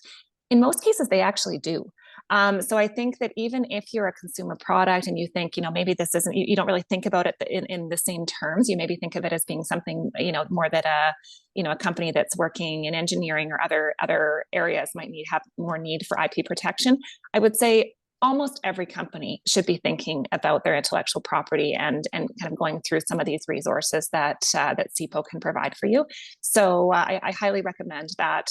In most cases, they actually do. So I think that even if you're a consumer product and you think, maybe this isn't, you don't really think about it in the same terms. You maybe think of it as being something, more that a company that's working in engineering or other areas might have more need for IP protection. I would say almost every company should be thinking about their intellectual property and kind of going through some of these resources that CIPO can provide for you. So I highly recommend that.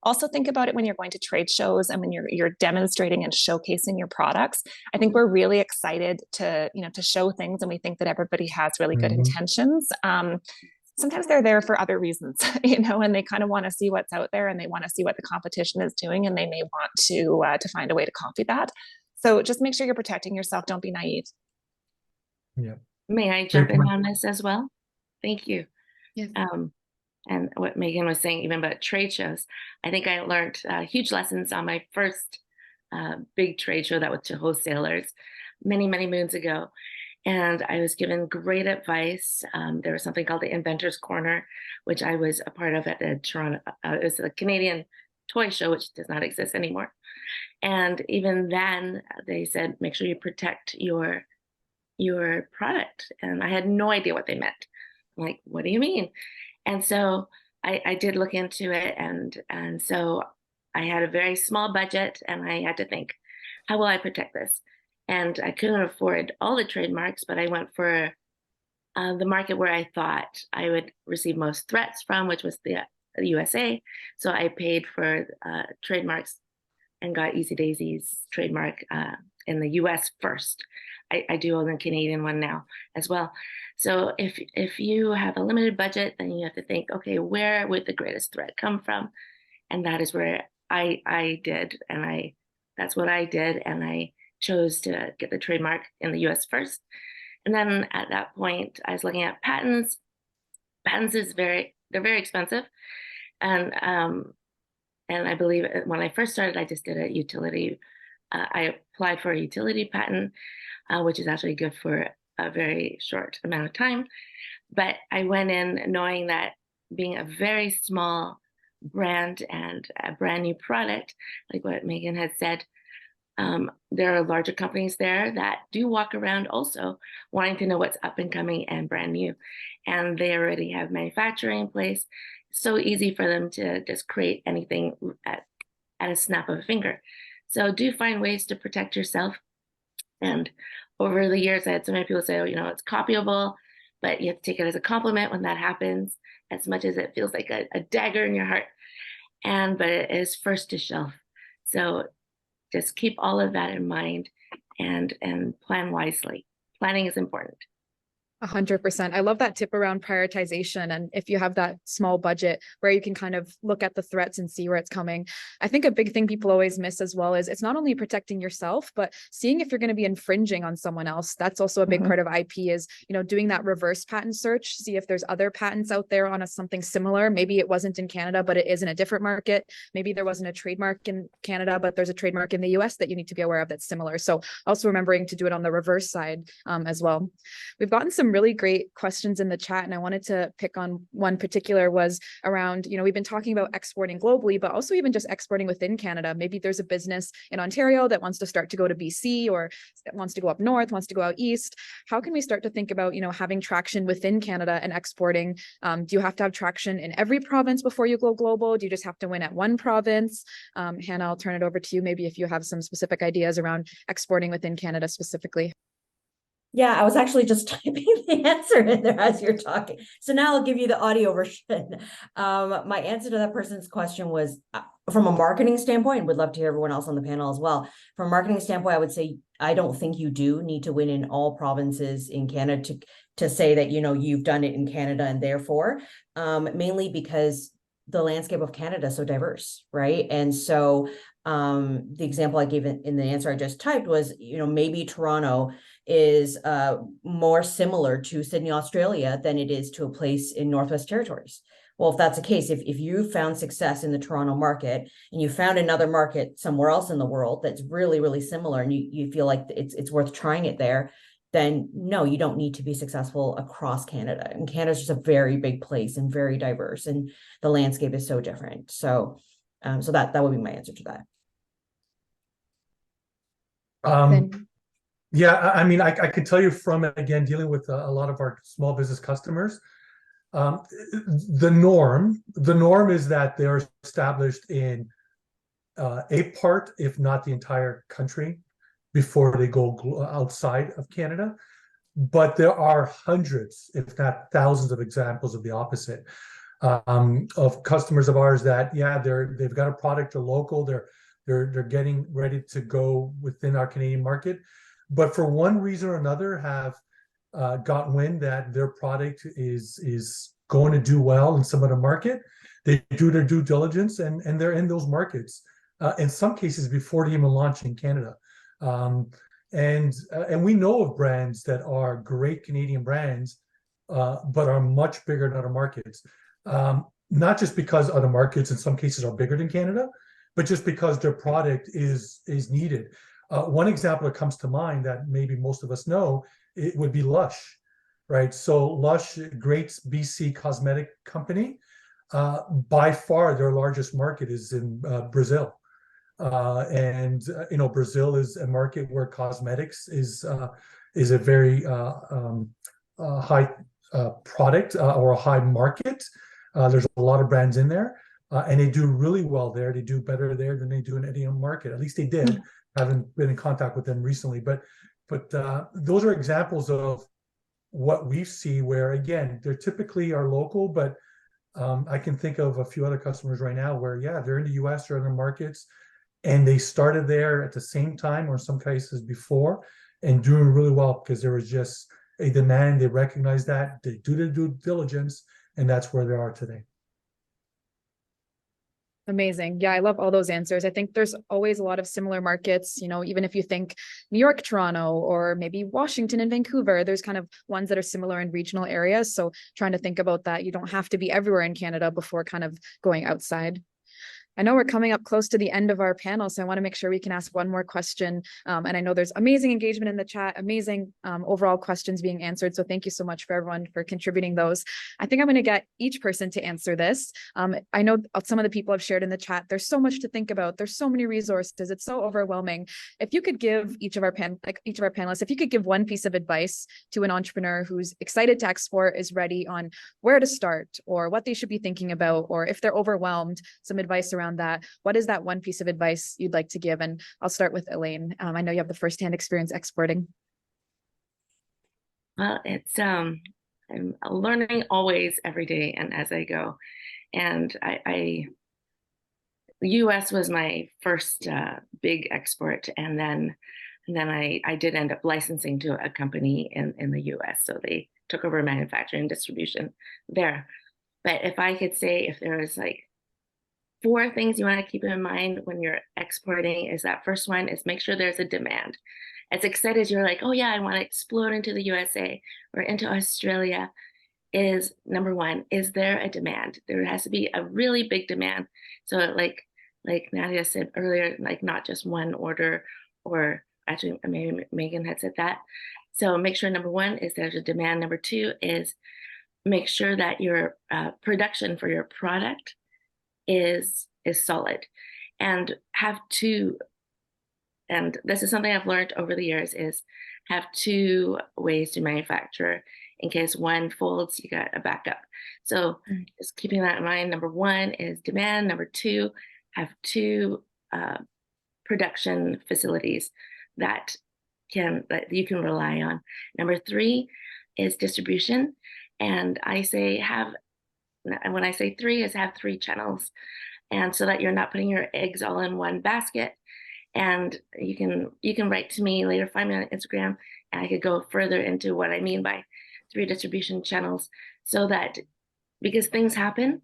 Also think about it when you're going to trade shows and when you're demonstrating and showcasing your products. I think we're really excited to show things, and we think that everybody has really good intentions. Sometimes they're there for other reasons, and they kind of want to see what's out there and they want to see what the competition is doing, and they may want to find a way to copy that. So just make sure you're protecting yourself. Don't be naive. Yeah. May I jump in on this as well? Thank you. Yes. And what Megan was saying, even about trade shows, I think I learned huge lessons on my first big trade show that was to wholesalers many, many moons ago. And I was given great advice. There was something called the Inventors Corner, which I was a part of at the Toronto. It was a Canadian toy show, which does not exist anymore. And even then, they said, make sure you protect your product. And I had no idea what they meant. I'm like, what do you mean? And so I did look into it. And so I had a very small budget, and I had to think, how will I protect this? And I couldn't afford all the trademarks, but I went for the market where I thought I would receive most threats from, which was the USA. So I paid for trademarks and got Easy Daisy's trademark in the US first. I do own the Canadian one now as well. So if you have a limited budget, then you have to think, okay, where would the greatest threat come from? And that is where I did, and that's what I did, and I chose to get the trademark in the US first. And then at that point, I was looking at patents. Patents they're very expensive. And I believe when I first started, I just did a utility. I applied for a utility patent, which is actually good for a very short amount of time. But I went in knowing that being a very small brand and a brand new product, like what Megan had said, there are larger companies there that do walk around also wanting to know what's up and coming and brand new. And they already have manufacturing in place. It's so easy for them to just create anything at a snap of a finger. So do find ways to protect yourself. And over the years, I had so many people say, it's copyable, but you have to take it as a compliment when that happens, as much as it feels like a dagger in your heart. But it is first to shelf. So just keep all of that in mind and plan wisely. Planning is important. 100%. I love that tip around prioritization. And if you have that small budget where you can kind of look at the threats and see where it's coming. I think a big thing people always miss as well is it's not only protecting yourself, but seeing if you're going to be infringing on someone else. That's also a big part of IP is, doing that reverse patent search, see if there's other patents out there on something similar. Maybe it wasn't in Canada, but it is in a different market. Maybe there wasn't a trademark in Canada, but there's a trademark in the US that you need to be aware of that's similar. So also remembering to do it on the reverse side as well. We've gotten some really great questions in the chat, and I wanted to pick on one particular was around, we've been talking about exporting globally, but also even just exporting within Canada. Maybe there's a business in Ontario that wants to start to go to BC or wants to go up north, wants to go out east. How can we start to think about, having traction within Canada and exporting? Do you have to have traction in every province before you go global? Do you just have to win at one province? Hannah, I'll turn it over to you. Maybe if you have some specific ideas around exporting within Canada specifically. Yeah, I was actually just typing the answer in there as you're talking. So now I'll give you the audio version. My answer to that person's question was from a marketing standpoint, would love to hear everyone else on the panel as well. From a marketing standpoint, I would say, I don't think you do need to win in all provinces in Canada to say that, you've done it in Canada and therefore, mainly because the landscape of Canada is so diverse, right? And so the example I gave in the answer I just typed was, maybe Toronto is more similar to Sydney, Australia than it is to a place in Northwest Territories. Well, if that's the case, if you found success in the Toronto market and you found another market somewhere else in the world that's really, really similar and you feel like it's worth trying it there, then no, you don't need to be successful across Canada. And Canada's just a very big place and very diverse, and the landscape is so different. So that would be my answer to that. Yeah, I mean, I could tell you from, again, dealing with a lot of our small business customers, the norm is that they're established in a part, if not the entire country, before they go outside of Canada. But there are hundreds, if not thousands, of examples of the opposite, of customers of ours that, they've got a product, they're local, they're getting ready to go within our Canadian market, but for one reason or another have got wind that their product is going to do well in some other market. They do their due diligence and they're in those markets, in some cases before they even launch in Canada. And we know of brands that are great Canadian brands, but are much bigger in other markets. Not just because other markets in some cases are bigger than Canada, but just because their product is needed. One example that comes to mind that maybe most of us know, it would be Lush, right? So Lush, great BC cosmetic company, by far their largest market is in Brazil. And Brazil is a market where cosmetics is a very high product or a high market. There's a lot of brands in there, and they do really well there. They do better there than they do in any other market. At least they did. Haven't been in contact with them recently, but those are examples of what we see where, again, they're typically are local, but I can think of a few other customers right now where, they're in the US or other markets, and they started there at the same time or in some cases before and doing really well because there was just a demand. They recognize that, they do their due diligence, and that's where they are today. Amazing. Yeah, I love all those answers. I think there's always a lot of similar markets, even if you think New York, Toronto, or maybe Washington and Vancouver, there's kind of ones that are similar in regional areas. So trying to think about that, you don't have to be everywhere in Canada before kind of going outside. I know we're coming up close to the end of our panel, so I want to make sure we can ask one more question. And I know there's amazing engagement in the chat, amazing overall questions being answered. So thank you so much for everyone for contributing those. I think I'm going to get each person to answer this. I know some of the people have shared in the chat, there's so much to think about. There's so many resources. It's so overwhelming. If you could give each of our panelists, if you could give one piece of advice to an entrepreneur who's excited to export, is ready on where to start or what they should be thinking about, or if they're overwhelmed, some advice around that. What is that one piece of advice you'd like to give? And I'll start with Elaine. I know you have the firsthand experience exporting. Well, it's I'm learning always every day and as I go. And the US was my first big export, and then I did end up licensing to a company in the US. So they took over manufacturing and distribution there. But if I could say, if there was like 4 things you want to keep in mind when you're exporting, is that first one is make sure there's a demand. As excited as you're like, oh yeah, I want to explode into the USA or into Australia, is number one, is there a demand? There has to be a really big demand. So like Nadia said earlier, like not just one order, or actually maybe Megan had said that. So make sure number one is there's a demand. Number 2 is make sure that your production for your product is solid, and have 2, and this is something I've learned over the years, is have 2 ways to manufacture. In case one folds, you got a backup. So just keeping that in mind, number 1 is demand. Number 2, have 2 production facilities that you can rely on. Number 3 is distribution. And I say when I say 3 is have 3 channels. And so that you're not putting your eggs all in one basket. And you can write to me later, find me on Instagram, and I could go further into what I mean by 3 distribution channels, so that, because things happen,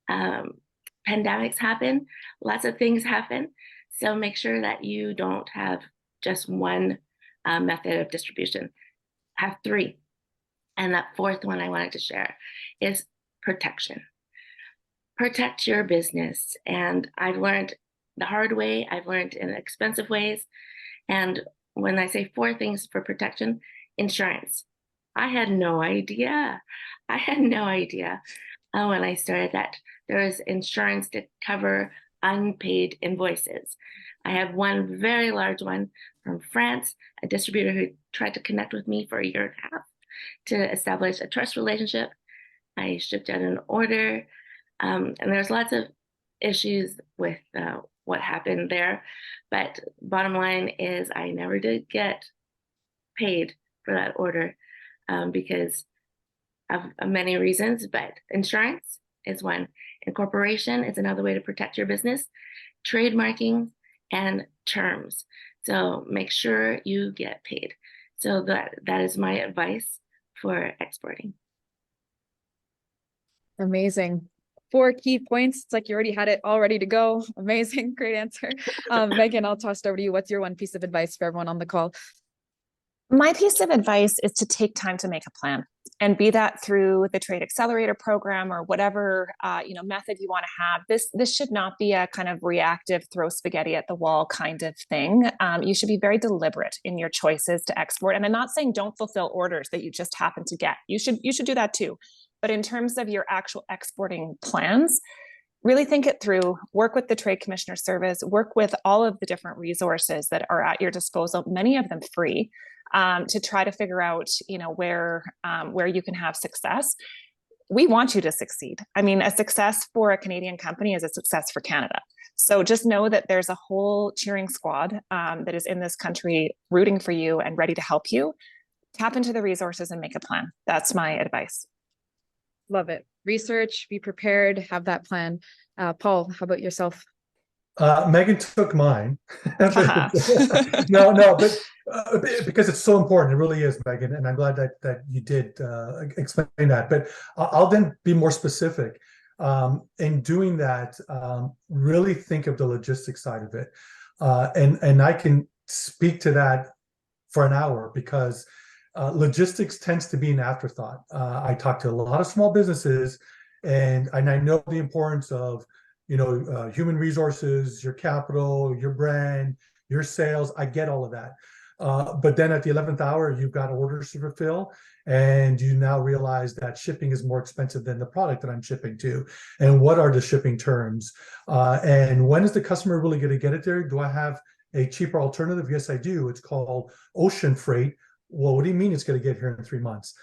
pandemics happen, lots of things happen. So make sure that you don't have just one method of distribution. Have 3. And that 4th one I wanted to share is protection. Protect your business. And I've learned the hard way, I've learned in expensive ways. And when I say 4 things for protection, insurance. I had no idea. When I started that there was insurance to cover unpaid invoices. I have one very large one from France, a distributor who tried to connect with me for a year and a half to establish a trust relationship. I shipped out an order, and there's lots of issues with what happened there. But bottom line is I never did get paid for that order because of many reasons, but insurance is one. Incorporation is another way to protect your business. Trademarking and terms. So make sure you get paid. So that is my advice for exporting. Amazing. 4 key points. It's like you already had it all ready to go. Amazing. Great answer. Megan, I'll toss it over to you. What's your one piece of advice for everyone on the call? My piece of advice is to take time to make a plan, and be that through the Trade Accelerator program or whatever method you want to have. This should not be a kind of reactive throw spaghetti at the wall kind of thing. You should be very deliberate in your choices to export. And I'm not saying don't fulfill orders that you just happen to get. You should do that too. But in terms of your actual exporting plans, really think it through, work with the Trade Commissioner Service, work with all of the different resources that are at your disposal, many of them free, to try to figure out, where you can have success. We want you to succeed. I mean, a success for a Canadian company is a success for Canada. So just know that there's a whole cheering squad that is in this country rooting for you and ready to help you. Tap into the resources and make a plan. That's my advice. Love it. Research, be prepared, have that plan. Paul, how about yourself? Megan took mine. No, but because it's so important, it really is, Megan, and I'm glad that you did explain that. But I'll then be more specific. In doing that, really think of the logistics side of it, and I can speak to that for an hour, because logistics tends to be an afterthought. I talk to a lot of small businesses, and I know the importance of human resources, your capital, your brand, your sales. I get all of that. But then at the 11th hour, you've got orders to fulfill, and you now realize that shipping is more expensive than the product that I'm shipping to. And what are the shipping terms? And when is the customer really going to get it there? Do I have a cheaper alternative? Yes, I do. It's called ocean freight. Well, what do you mean it's going to get here in 3 months?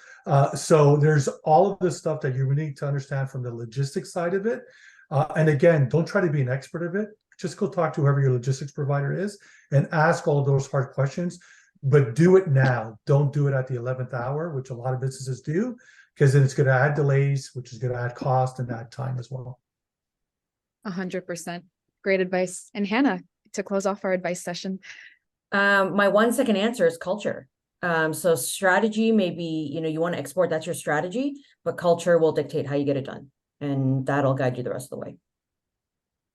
So there's all of this stuff that you need to understand from the logistics side of it. And again, don't try to be an expert of it. Just go talk to whoever your logistics provider is and ask all of those hard questions, but do it now. Don't do it at the 11th hour, which a lot of businesses do, because then it's going to add delays, which is going to add cost and add time as well. 100%. Great advice. And Hannah, to close off our advice session. My 1 second answer is culture. So strategy may be, you want to export, that's your strategy, but culture will dictate how you get it done. And that'll guide you the rest of the way.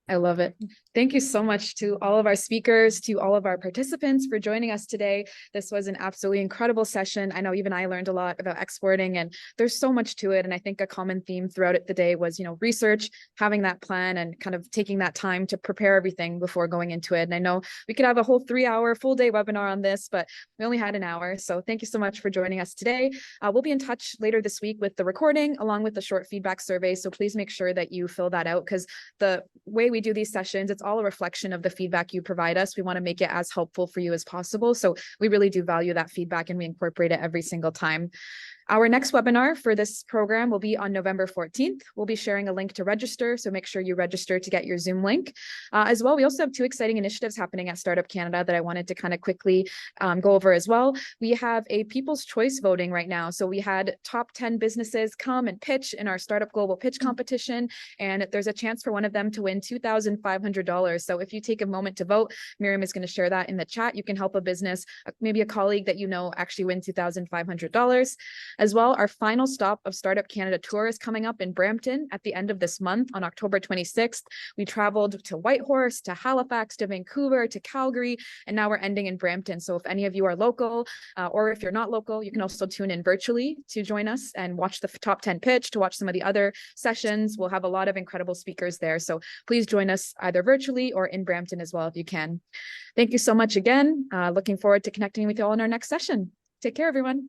I love it. Thank you so much to all of our speakers, to all of our participants for joining us today. This was an absolutely incredible session. I know even I learned a lot about exporting, and there's so much to it. And I think a common theme throughout it the day was, research, having that plan and kind of taking that time to prepare everything before going into it. And I know we could have a whole 3-hour full day webinar on this, but we only had an hour. So thank you so much for joining us today. We'll be in touch later this week with the recording along with the short feedback survey. So please make sure that you fill that out, because the way we do these sessions, it's all a reflection of the feedback you provide us. We want to make it as helpful for you as possible. So we really do value that feedback, and we incorporate it every single time. Our next webinar for this program will be on November 14th. We'll be sharing a link to register, so make sure you register to get your Zoom link. As well, we also have 2 exciting initiatives happening at Startup Canada that I wanted to kind of quickly go over as well. We have a People's Choice voting right now. So we had top 10 businesses come and pitch in our Startup Global Pitch competition, and there's a chance for one of them to win $2,500. So if you take a moment to vote, Miriam is going to share that in the chat. You can help a business, maybe a colleague that actually win $2,500. As well, our final stop of Startup Canada Tour is coming up in Brampton at the end of this month on October 26th. We traveled to Whitehorse, to Halifax, to Vancouver, to Calgary, and now we're ending in Brampton. So if any of you are local, or if you're not local, you can also tune in virtually to join us and watch the top 10 pitch, to watch some of the other sessions. We'll have a lot of incredible speakers there. So please join us either virtually or in Brampton as well if you can. Thank you so much again. Looking forward to connecting with you all in our next session. Take care, everyone.